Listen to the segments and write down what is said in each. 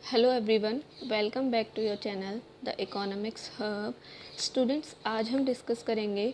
Hello everyone, welcome back to your channel the economics hub. Students, आज हम discuss करेंगे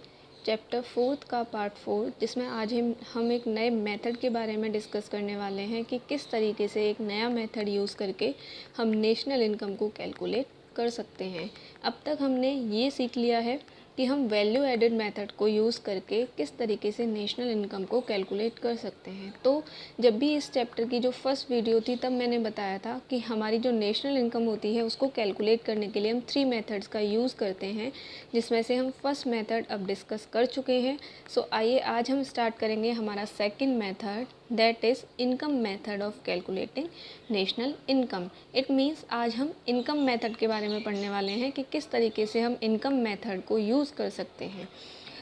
chapter 4 का part 4, जिसमें आज हम एक नए मेथड के बारे में डिस्कस करने वाले हैं कि किस तरीके से एक नया मेथड यूज़ करके हम नेशनल इनकम को कैलकुलेट कर सकते हैं। अब तक हमने ये सीख लिया है कि हम वैल्यू एडेड मेथड को यूज़ करके किस तरीके से नेशनल इनकम को कैलकुलेट कर सकते हैं। तो जब भी इस चैप्टर की जो फर्स्ट वीडियो थी तब मैंने बताया था कि हमारी जो नेशनल इनकम होती है उसको कैलकुलेट करने के लिए हम 3 मेथड्स का यूज़ करते हैं, जिसमें से हम फर्स्ट मेथड अब डिस्कस कर चुके हैं। सो आइए आज हम स्टार्ट करेंगे हमारा second method, that is income method of calculating national income. It means आज हम इनकम मेथड के बारे में पढ़ने वाले हैं कि किस तरीके से हम इनकम मेथड को यूज़ कर सकते हैं।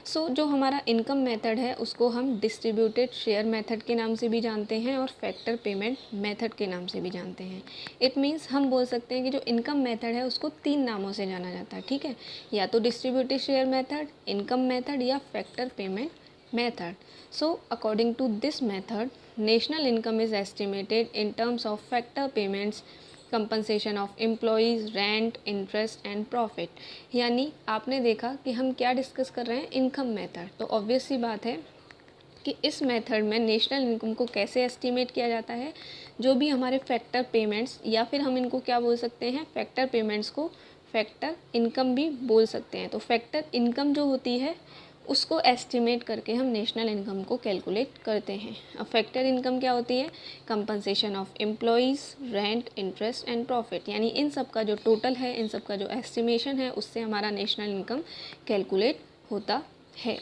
जो हमारा इनकम मेथड है उसको हम डिस्ट्रीब्यूटेड शेयर मेथड के नाम से भी जानते हैं और फैक्टर पेमेंट मेथड के नाम से भी जानते हैं। इट मीन्स हम बोल सकते हैं कि जो इनकम मेथड है उसको 3 नामों से जाना जाता है, ठीक है। या तो distributed share method, income method या factor payment method. So according to this method, national income is estimated in terms of factor payments, compensation of employees, rent, interest and profit. यानी आपने देखा कि हम क्या डिस्कस कर रहे हैं, इनकम मेथड। तो ऑब्वियस सी बात है कि इस मेथड में नेशनल इनकम को कैसे एस्टिमेट किया जाता है। जो भी हमारे फैक्टर पेमेंट्स, या फिर हम इनको क्या बोल सकते हैं, फैक्टर पेमेंट्स को फैक्टर इनकम भी बोल सकते हैं। तो फैक्टर इनकम जो होती है उसको एस्टिमेट करके हम नेशनल इनकम को कैलकुलेट करते हैं। अब फैक्टर इनकम क्या होती है, compensation of employees, rent, interest and profit. यानी इन सब का जो टोटल है, इन सब का जो एस्टिमेशन है, उससे हमारा नेशनल इनकम कैलकुलेट होता है।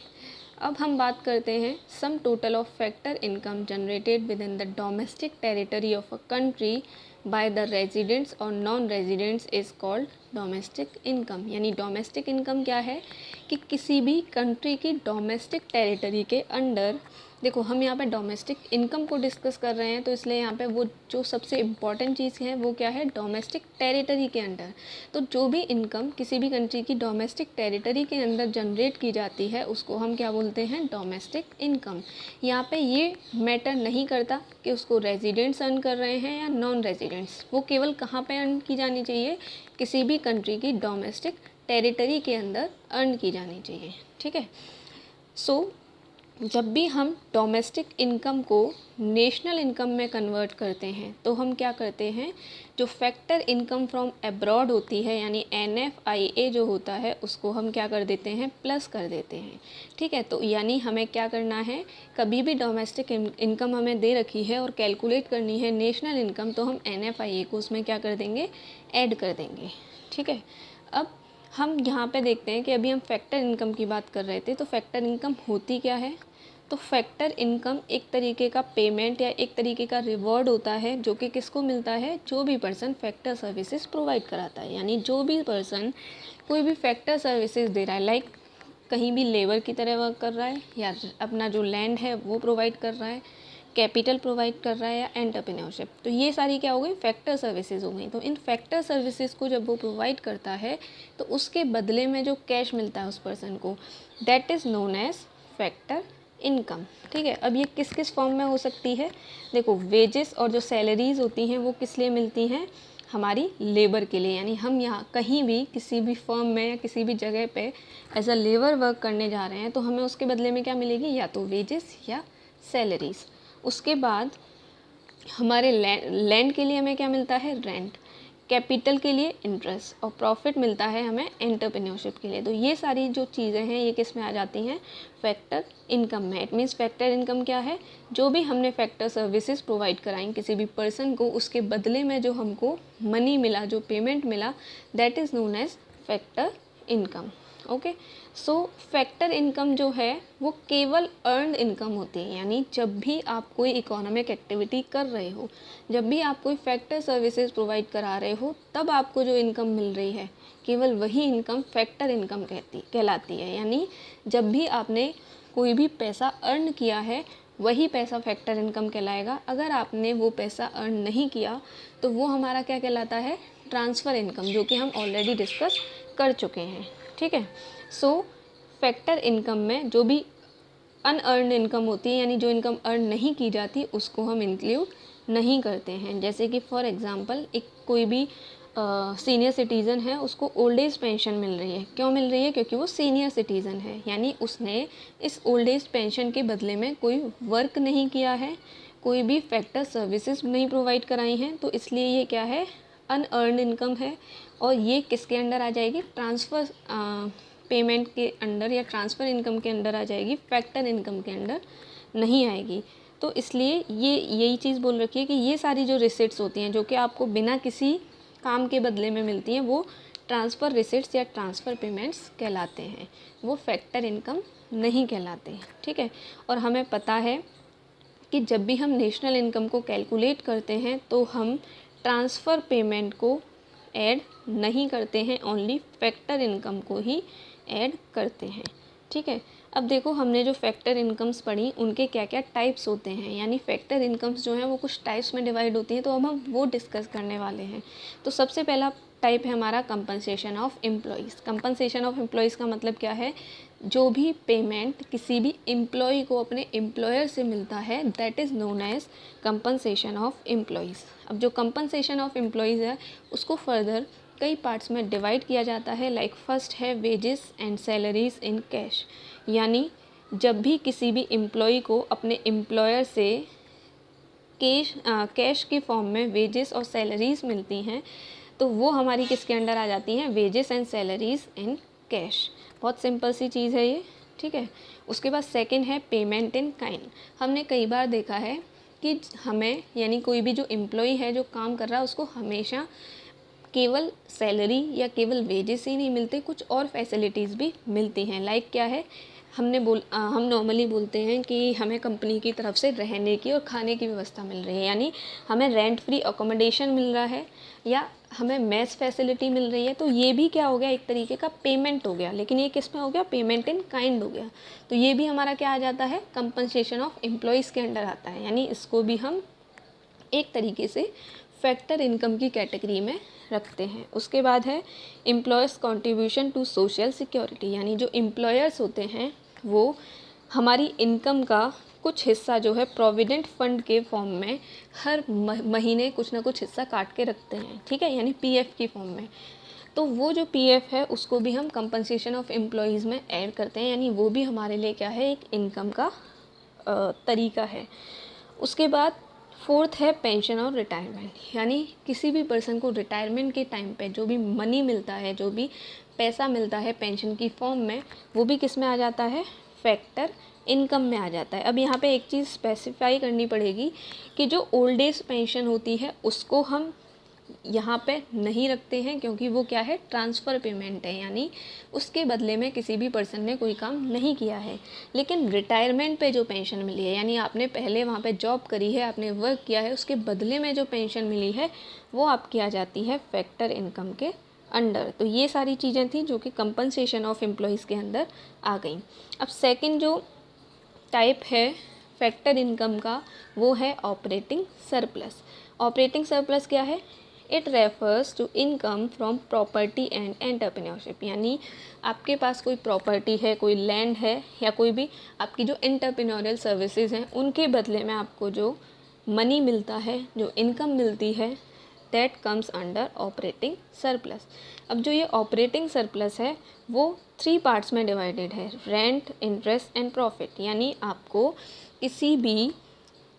अब हम बात करते हैं sum total of factor income generated within the domestic territory of a country by the residents और non residents is called domestic income. यानी डोमेस्टिक इनकम क्या है कि किसी भी कंट्री की डोमेस्टिक टेरिटरी के अंडर, देखो हम यहाँ पे डोमेस्टिक इनकम को डिस्कस कर रहे हैं तो इसलिए यहाँ पे वो जो सबसे इम्पॉर्टेंट चीज़ है वो क्या है, डोमेस्टिक टेरिटरी के अंडर। तो जो भी इनकम किसी भी कंट्री की डोमेस्टिक टेरिटरी के अंदर जनरेट की जाती है उसको हम क्या बोलते हैं, डोमेस्टिक इनकम। यहाँ पे ये मैटर नहीं करता कि उसको रेजिडेंट्स अर्न कर रहे हैं या नॉन रेजिडेंट्स, वो केवल कहाँ पे अर्न की जानी चाहिए, किसी भी कंट्री की डोमेस्टिक टेरिटरी के अंदर अर्न की जानी चाहिए, ठीक है। जब भी हम डोमेस्टिक इनकम को नेशनल इनकम में कन्वर्ट करते हैं तो हम क्या करते हैं, जो फैक्टर इनकम फ्रॉम अब्रॉड होती है यानी NFIA जो होता है उसको हम क्या कर देते हैं, प्लस कर देते हैं, ठीक है। तो यानी हमें क्या करना है, कभी भी डोमेस्टिक इनकम हमें दे रखी है और कैलकुलेट करनी है नेशनल इनकम, तो हम NFIA को उसमें क्या कर देंगे, ऐड कर देंगे, ठीक है। अब हम यहाँ पे देखते हैं कि अभी हम फैक्टर इनकम की बात कर रहे थे, तो फैक्टर इनकम होती क्या है। तो फैक्टर इनकम एक तरीके का पेमेंट या एक तरीके का रिवॉर्ड होता है जो कि किसको मिलता है, जो भी पर्सन फैक्टर सर्विसेज प्रोवाइड कराता है। यानी जो भी पर्सन कोई भी फैक्टर सर्विसेज दे रहा है, लाइक कहीं भी लेबर की तरह वर्क कर रहा है या अपना जो लैंड है वो प्रोवाइड कर रहा है, कैपिटल प्रोवाइड कर रहा है या एंटरप्रेन्योरशिप, तो ये सारी क्या हो गई, फैक्टर सर्विसेज हो गई। तो इन फैक्टर सर्विसेज को जब वो प्रोवाइड करता है तो उसके बदले में जो कैश मिलता है उस पर्सन को, that is known age factor income, ठीक है। अब ये किस किस फॉर्म में हो सकती है, देखो वेजेस और जो सैलरीज होती हैं वो किस लिए मिलती हैं, हमारी लेबर के लिए। यानी हम यहाँ कहीं भी किसी भी फर्म में या किसी भी जगह पे एज अ लेबर वर्क करने जा रहे हैं तो हमें उसके बदले में क्या मिलेगी, या तो वेजेस या सैलरीज। उसके बाद हमारे लैंड के लिए हमें क्या मिलता है, रेंट, कैपिटल के लिए इंटरेस्ट और प्रॉफिट मिलता है हमें एंटरप्रेन्योरशिप के लिए। तो ये सारी जो चीज़ें हैं ये किस में आ जाती हैं, फैक्टर इनकम में। इट मीन्स फैक्टर इनकम क्या है, जो भी हमने फैक्टर सर्विसेज प्रोवाइड कराई किसी भी पर्सन को, उसके बदले में जो हमको मनी मिला, जो पेमेंट मिला, that is known age factor income. Okay, so factor income जो है वो केवल अर्नड इनकम होती है। यानी जब भी आप कोई इकोनॉमिक एक्टिविटी कर रहे हो, जब भी आप कोई फैक्टर सर्विसेज प्रोवाइड करा रहे हो, तब आपको जो इनकम मिल रही है केवल वही इनकम फैक्टर इनकम कहलाती है। यानी जब भी आपने कोई भी पैसा अर्न किया है वही पैसा फैक्टर इनकम कहलाएगा। अगर आपने वो पैसा अर्न नहीं किया तो वो हमारा क्या कहलाता है, ट्रांसफ़र इनकम, जो कि हम ऑलरेडी डिस्कस कर चुके हैं, ठीक है। फैक्टर इनकम में जो भी अनअर्न्ड इनकम होती है, यानी जो इनकम अर्न नहीं की जाती, उसको हम इंक्लूड नहीं करते हैं। जैसे कि फॉर एग्ज़ाम्पल एक कोई भी सीनियर सिटीज़न है, उसको ओल्ड एज पेंशन मिल रही है। क्यों मिल रही है? क्योंकि वो सीनियर सिटीज़न है, यानी उसने इस ओल्ड एज पेंशन के बदले में कोई वर्क नहीं किया है, कोई भी फैक्टर सर्विसेज नहीं प्रोवाइड कराई हैं, तो इसलिए ये क्या है, अनअर्न्ड इनकम है। और ये किसके अंडर आ जाएगी? ट्रांसफ़र पेमेंट के अंडर या ट्रांसफ़र इनकम के अंडर आ जाएगी, फैक्टर इनकम के अंडर नहीं आएगी। तो इसलिए ये यही चीज़ बोल रखी है कि ये सारी जो रिसिट्स होती हैं जो कि आपको बिना किसी काम के बदले में मिलती हैं, वो ट्रांसफ़र रिसिट्स या ट्रांसफ़र पेमेंट्स कहलाते हैं, वो फैक्टर इनकम नहीं कहलाते हैं। ठीक है। और हमें पता है कि जब भी हम नेशनल इनकम को कैलकुलेट करते हैं तो हम ट्रांसफ़र पेमेंट को ऐड नहीं करते हैं, ओनली फैक्टर इनकम को ही ऐड करते हैं। ठीक है। अब देखो, हमने जो फैक्टर इनकम्स पढ़ी उनके क्या क्या टाइप्स होते हैं, यानी फैक्टर इनकम्स जो हैं वो कुछ टाइप्स में डिवाइड होती हैं, तो अब हम वो डिस्कस करने वाले हैं। तो सबसे पहला टाइप है हमारा compensation of employees. Compensation of employees का मतलब क्या है? जो भी पेमेंट किसी भी एम्प्लॉय को अपने एम्प्लॉयर से मिलता है, that is known as compensation of employees. अब जो कंपनसेशन ऑफ एम्प्लॉयज़ है उसको फर्दर कई पार्ट्स में डिवाइड किया जाता है। लाइक फर्स्ट है wages and salaries in cash, यानी जब भी किसी भी एम्प्लॉय को अपने एम्प्लॉयर से कैश के फॉर्म में वेजेस और सैलरीज मिलती हैं, तो वो हमारी किसके अंडर आ जाती हैं? Wages and salaries in cash. बहुत सिंपल सी चीज़ है ये। ठीक है। उसके बाद सेकंड है पेमेंट इन काइंड। हमने कई बार देखा है कि हमें, यानी कोई भी जो एम्प्लॉय है जो काम कर रहा है, उसको हमेशा केवल सैलरी या केवल वेजेस ही नहीं मिलते, कुछ और फैसिलिटीज़ भी मिलती हैं। लाइक क्या है, हम नॉर्मली बोलते हैं कि हमें कंपनी की तरफ से रहने की और खाने की व्यवस्था मिल रही है, यानी हमें रेंट फ्री अकोमोडेशन मिल रहा है या हमें मेस फैसिलिटी मिल रही है। तो ये भी क्या हो गया, एक तरीके का पेमेंट हो गया, लेकिन ये किस में हो गया? पेमेंट इन काइंड हो गया। तो ये भी हमारा क्या आ जाता है? कंपनसेशन ऑफ एम्प्लॉयज़ के अंडर आता है, यानी इसको भी हम एक तरीके से फैक्टर इनकम की कैटेगरी में रखते हैं। उसके बाद है employers contribution to social security, यानी जो एम्प्लॉयर्स होते हैं वो हमारी इनकम का कुछ हिस्सा जो है प्रोविडेंट फंड के फॉर्म में हर महीने कुछ ना कुछ हिस्सा काट के रखते हैं। ठीक है, यानी पीएफ की फॉर्म में। तो वो जो पीएफ है उसको भी हम कंपनसेशन ऑफ एम्प्लॉयज़ में ऐड करते हैं, यानी वो भी हमारे लिए क्या है? एक इनकम का तरीका है। उसके बाद फोर्थ है पेंशन और रिटायरमेंट, यानी किसी भी पर्सन को रिटायरमेंट के टाइम पे जो भी मनी मिलता है, जो भी पैसा मिलता है पेंशन की फॉर्म में, वो भी किस में आ जाता है? फैक्टर इनकम में आ जाता है। अब यहाँ पे एक चीज़ स्पेसिफाई करनी पड़ेगी कि जो ओल्ड एज पेंशन होती है उसको हम यहाँ पे नहीं रखते हैं, क्योंकि वो क्या है? ट्रांसफ़र पेमेंट है, यानी उसके बदले में किसी भी पर्सन ने कोई काम नहीं किया है। लेकिन रिटायरमेंट पे जो पेंशन मिली है, यानी आपने पहले वहाँ पे जॉब करी है, आपने वर्क किया है, उसके बदले में जो पेंशन मिली है वो आपकी आ जाती है फैक्टर इनकम के अंडर। तो ये सारी चीज़ें थी जो कि कंपनसेशन ऑफ एम्प्लॉयज़ के अंदर आ गई। अब सेकेंड जो टाइप है फैक्टर इनकम का, वो है ऑपरेटिंग सरप्लस। ऑपरेटिंग सरप्लस क्या है? It refers to income from property and entrepreneurship, यानी आपके पास कोई प्रॉपर्टी है, कोई लैंड है, या कोई भी आपकी जो एंटरप्रेन्योरियल सर्विसेज हैं उनके बदले में आपको जो मनी मिलता है, जो इनकम मिलती है, that comes under operating surplus. अब जो ये ऑपरेटिंग सरप्लस है वो 3 पार्ट्स में डिवाइडेड है, रेंट, इंटरेस्ट एंड प्रॉफिट, यानी आपको किसी भी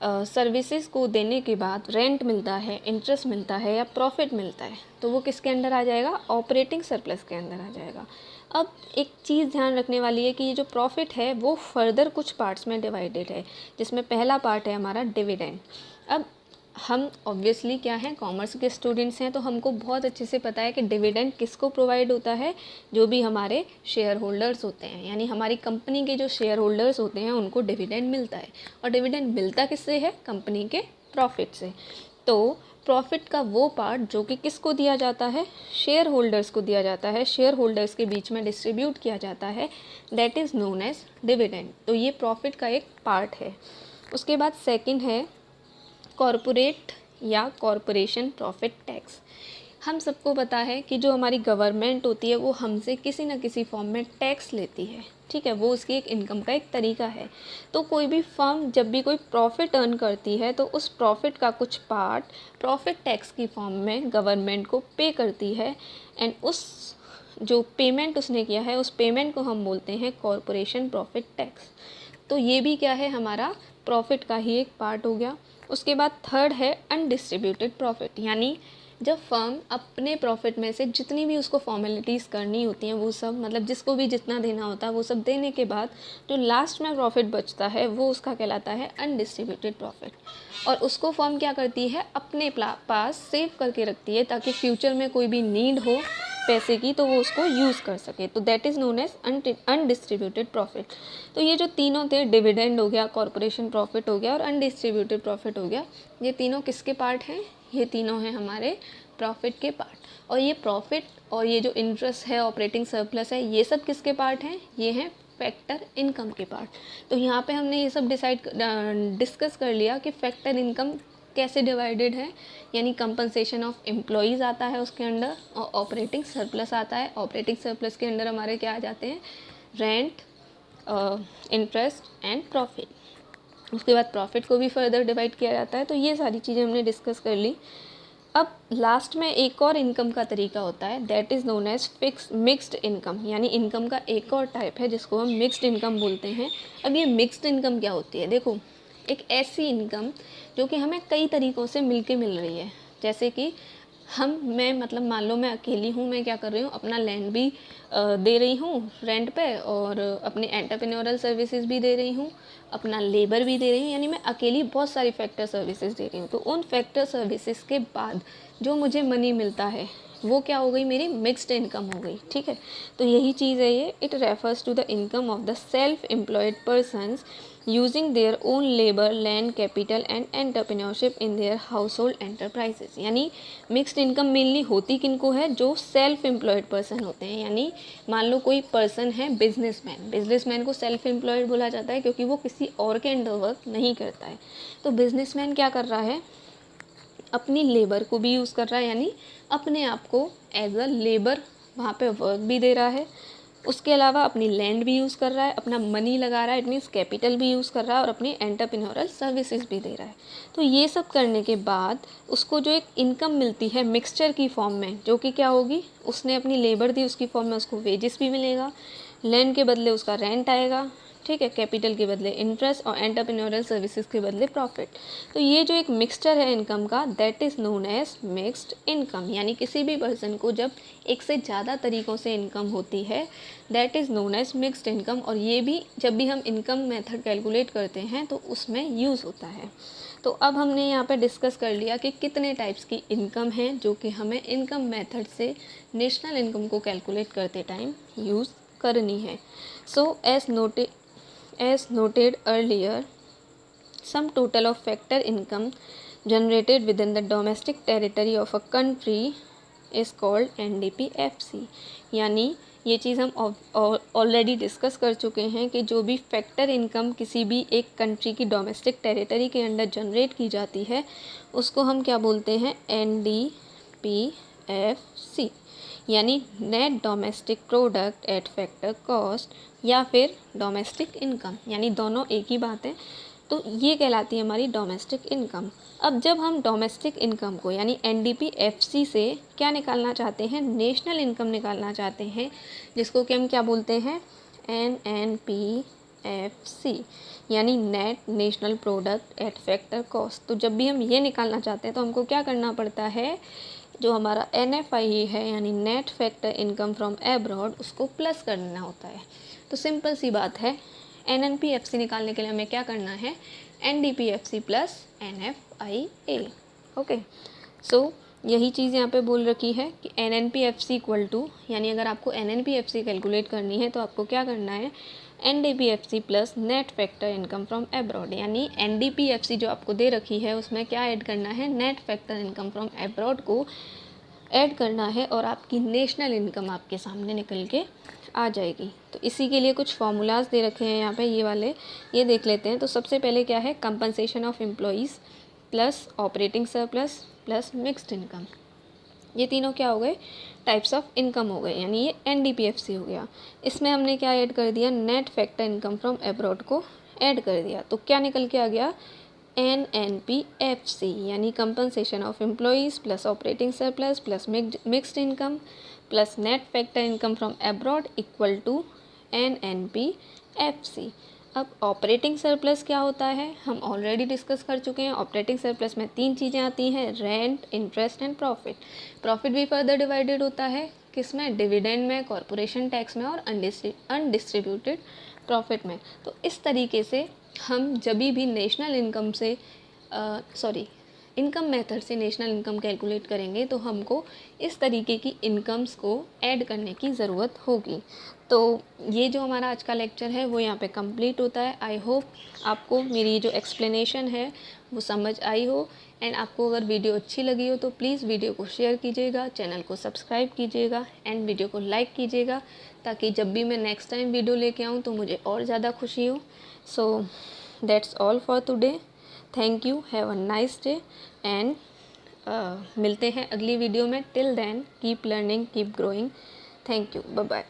सर्विसेज को देने के बाद रेंट मिलता है, इंटरेस्ट मिलता है या प्रॉफिट मिलता है, तो वो किसके अंडर आ जाएगा? ऑपरेटिंग सरप्लस के अंदर आ जाएगा। अब एक चीज़ ध्यान रखने वाली है कि ये जो प्रॉफिट है वो फर्दर कुछ पार्ट्स में डिवाइडेड है, जिसमें पहला पार्ट है हमारा डिविडेंड। अब हम ऑब्वियसली क्या हैं, कॉमर्स के स्टूडेंट्स हैं, तो हमको बहुत अच्छे से पता है कि डिविडेंड किसको प्रोवाइड होता है? जो भी हमारे शेयर होल्डर्स होते हैं, यानी हमारी कंपनी के जो शेयर होल्डर्स होते हैं उनको डिविडेंड मिलता है। और डिविडेंड मिलता किससे है? कंपनी के प्रॉफिट से। तो प्रॉफिट का वो पार्ट जो कि किसको दिया जाता है? शेयर होल्डर्स को दिया जाता है, शेयर होल्डर्स के बीच में डिस्ट्रीब्यूट किया जाता है, that is known as dividend. तो ये प्रॉफिट का एक पार्ट है। उसके बाद सेकंड है कॉरपोरेट या कॉरपोरेशन प्रॉफिट टैक्स। हम सबको पता है कि जो हमारी गवर्नमेंट होती है वो हमसे किसी न किसी फॉर्म में टैक्स लेती है, ठीक है, वो उसकी एक इनकम का एक तरीका है। तो कोई भी फर्म जब भी कोई प्रॉफिट अर्न करती है तो उस प्रॉफिट का कुछ पार्ट प्रॉफिट टैक्स की फॉर्म में गवर्नमेंट को पे करती है, एंड उस जो पेमेंट उसने किया है उस पेमेंट को हम बोलते हैं कॉरपोरेशन प्रॉफिट टैक्स। तो ये भी क्या है, हमारा प्रॉफिट का ही एक पार्ट हो गया। उसके बाद थर्ड है अनडिस्ट्रीब्यूटेड प्रॉफिट, यानी जब फर्म अपने प्रॉफिट में से जितनी भी उसको फॉर्मेलिटीज़ करनी होती हैं वो सब, मतलब जिसको भी जितना देना होता है वो सब देने के बाद जो लास्ट में प्रॉफिट बचता है वो उसका कहलाता है अनडिस्ट्रीब्यूटेड प्रॉफिट। और उसको फर्म क्या करती है, अपने पास सेव करके रखती है ताकि फ्यूचर में कोई भी नीड हो पैसे की तो वो उसको यूज़ कर सके। तो that is known as undistributed profit. तो ये जो तीनों थे, डिविडेंड हो गया, कॉरपोरेशन प्रॉफिट हो गया और अनडिस्ट्रीब्यूटेड प्रॉफिट हो गया, ये तीनों किसके पार्ट हैं, ये तीनों हैं हमारे प्रॉफिट के पार्ट। और ये प्रॉफिट और ये जो इंटरेस्ट है, ऑपरेटिंग सरप्लस है, ये सब किसके पार्ट हैं, ये हैं फैक्टर इनकम के पार्ट। तो यहाँ पे हमने ये सब डिस्कस कर लिया कि फैक्टर इनकम कैसे डिवाइडेड है, यानी कंपनसेशन ऑफ एम्प्लॉयज़ आता है उसके अंडर, और ऑपरेटिंग सरप्लस आता है। ऑपरेटिंग सरप्लस के अंडर हमारे क्या आ जाते हैं, रेंट, इंटरेस्ट एंड प्रॉफिट। उसके बाद प्रॉफिट को भी फर्दर डिवाइड किया जाता है। तो ये सारी चीज़ें हमने डिस्कस कर ली। अब लास्ट में एक और इनकम का तरीका होता है, that is known as mixed income, यानी इनकम का एक और टाइप है जिसको हम मिक्स्ड इनकम बोलते हैं। अब ये मिक्स्ड इनकम क्या होती है, देखो, एक ऐसी इनकम जो कि हमें कई तरीक़ों से मिलके मिल रही है। जैसे कि मैं मतलब मान लो मैं अकेली हूँ, मैं क्या कर रही हूँ, अपना लैंड भी दे रही हूँ रेंट पे, और अपनी एंटरप्रेन्योरल सर्विसेज भी दे रही हूँ, अपना लेबर भी दे रही हूँ, यानी मैं अकेली बहुत सारी फैक्टर सर्विसेज दे रही हूँ। तो उन फैक्टर सर्विसेज के बाद जो मुझे मनी मिलता है वो क्या हो गई, मेरी मिक्स्ड इनकम हो गई, ठीक है। तो यही चीज़ है ये, it refers to the income of the self employed persons using their own labour, land, capital and entrepreneurship in their household enterprises. यानी मिक्स्ड इनकम मेनली होती किनको है, जो सेल्फ एम्प्लॉयड पर्सन होते हैं। यानी मान लो कोई पर्सन है बिजनेसमैन को सेल्फ एम्प्लॉयड बोला जाता है क्योंकि वो किसी और के अंडर वर्क नहीं करता है। तो बिजनेसमैन क्या कर रहा है, अपनी लेबर को भी यूज़ कर रहा है, यानी अपने आप को एज अ लेबर वहाँ पे वर्क भी दे रहा है, उसके अलावा अपनी लैंड भी यूज़ कर रहा है, अपना मनी लगा रहा है, इट मीन्स कैपिटल भी यूज़ कर रहा है, और अपनी एंटरप्रेन्योरल सर्विसेज भी दे रहा है। तो ये सब करने के बाद उसको जो एक इनकम मिलती है मिक्सचर की फॉर्म में, जो कि क्या होगी, उसने अपनी लेबर दी उसकी फॉर्म में, उसको वेजेस भी मिलेगा, लैंड के बदले उसका रेंट आएगा, ठीक है, कैपिटल के बदले इंटरेस्ट, और एंटरप्रेन्योरल सर्विसेज के बदले प्रॉफिट। तो ये जो एक मिक्सचर है इनकम का, that is known as mixed income. यानी किसी भी पर्सन को जब एक से ज़्यादा तरीक़ों से इनकम होती है, that is known as mixed income. और ये भी जब भी हम इनकम मेथड कैलकुलेट करते हैं तो उसमें यूज़ होता है। तो अब हमने यहाँ पे डिस्कस कर लिया कि कितने टाइप्स की इनकम हैं जो कि हमें इनकम मेथड से नेशनल इनकम को कैलकुलेट करते टाइम यूज़ करनी है। सो as noted earlier, sum total of factor income generated within the domestic territory of a country is called NDPFC। यानी ये चीज़ हम ऑलरेडी डिस्कस कर चुके हैं कि जो भी फैक्टर इनकम किसी भी एक कंट्री की डोमेस्टिक टेरिटरी के अंदर जनरेट की जाती है उसको हम क्या बोलते हैं, NDPFC, यानी net domestic product at factor cost, या फिर डोमेस्टिक इनकम, यानी दोनों एक ही बात है। तो ये कहलाती है हमारी डोमेस्टिक इनकम। अब जब हम डोमेस्टिक इनकम को यानी NDPFC से क्या निकालना चाहते हैं, नेशनल इनकम निकालना चाहते हैं, जिसको कि हम क्या बोलते हैं, NNPFC, यानी net national product at factor cost. तो जब भी हम ये निकालना चाहते हैं तो हमको क्या करना पड़ता है, जो हमारा NFI है यानी net factor income from abroad, उसको प्लस करना होता है। तो सिंपल सी बात है, NNPFC निकालने के लिए हमें क्या करना है, NDPFC प्लस NFIA। ओके, सो यही चीज़ यहाँ पे बोल रखी है कि NNPFC इक्वल टू, यानी अगर आपको NNPFC कैलकुलेट करनी है तो आपको क्या करना है, NDPFC plus net factor income from abroad. यानी NDPFC जो आपको दे रखी है उसमें क्या ऐड करना है, net factor income from abroad को ऐड करना है, और आपकी नेशनल इनकम आपके सामने निकल के आ जाएगी। तो इसी के लिए कुछ फार्मूलाज दे रखे हैं यहाँ पे, ये वाले ये देख लेते हैं। तो सबसे पहले क्या है, compensation of employees plus operating surplus plus mixed income. ये तीनों क्या हो गए, टाइप्स ऑफ इनकम हो गए, यानी ये एनडीपीएफसी हो गया। इसमें हमने क्या ऐड कर दिया, net factor income from abroad को ऐड कर दिया। तो क्या निकल के आ गया, एनएनपीएफसी, यानी compensation of employees plus operating surplus plus mixed income plus net factor income from abroad equal to NNPFC. अब ऑपरेटिंग सरप्लस क्या होता है, हम ऑलरेडी डिस्कस कर चुके हैं। ऑपरेटिंग सरप्लस में 3 चीज़ें आती हैं, rent, interest and profit. Profit भी फर्दर डिवाइडेड होता है किसमें, डिविडेंड में, कॉरपोरेशन टैक्स में और अनडिस्ट्रीब्यूटेड प्रॉफिट में। तो इस तरीके से हम जब भी नेशनल इनकम से इनकम मेथड से नेशनल इनकम कैलकुलेट करेंगे तो हमको इस तरीके की इनकम्स को ऐड करने की ज़रूरत होगी। तो ये जो हमारा आज का लेक्चर है वो यहाँ पे कंप्लीट होता है। आई होप आपको मेरी जो एक्सप्लेनेशन है वो समझ आई हो, एंड आपको अगर वीडियो अच्छी लगी हो तो प्लीज़ वीडियो को शेयर कीजिएगा, चैनल को सब्सक्राइब कीजिएगा एंड वीडियो को लाइक कीजिएगा, ताकि जब भी मैं नेक्स्ट टाइम वीडियो लेके आऊँ तो मुझे और ज़्यादा खुशी हो। So that's all for today. Thank you, have a nice day and मिलते हैं अगली वीडियो में। Till then keep learning, keep growing. Thank you, bye bye.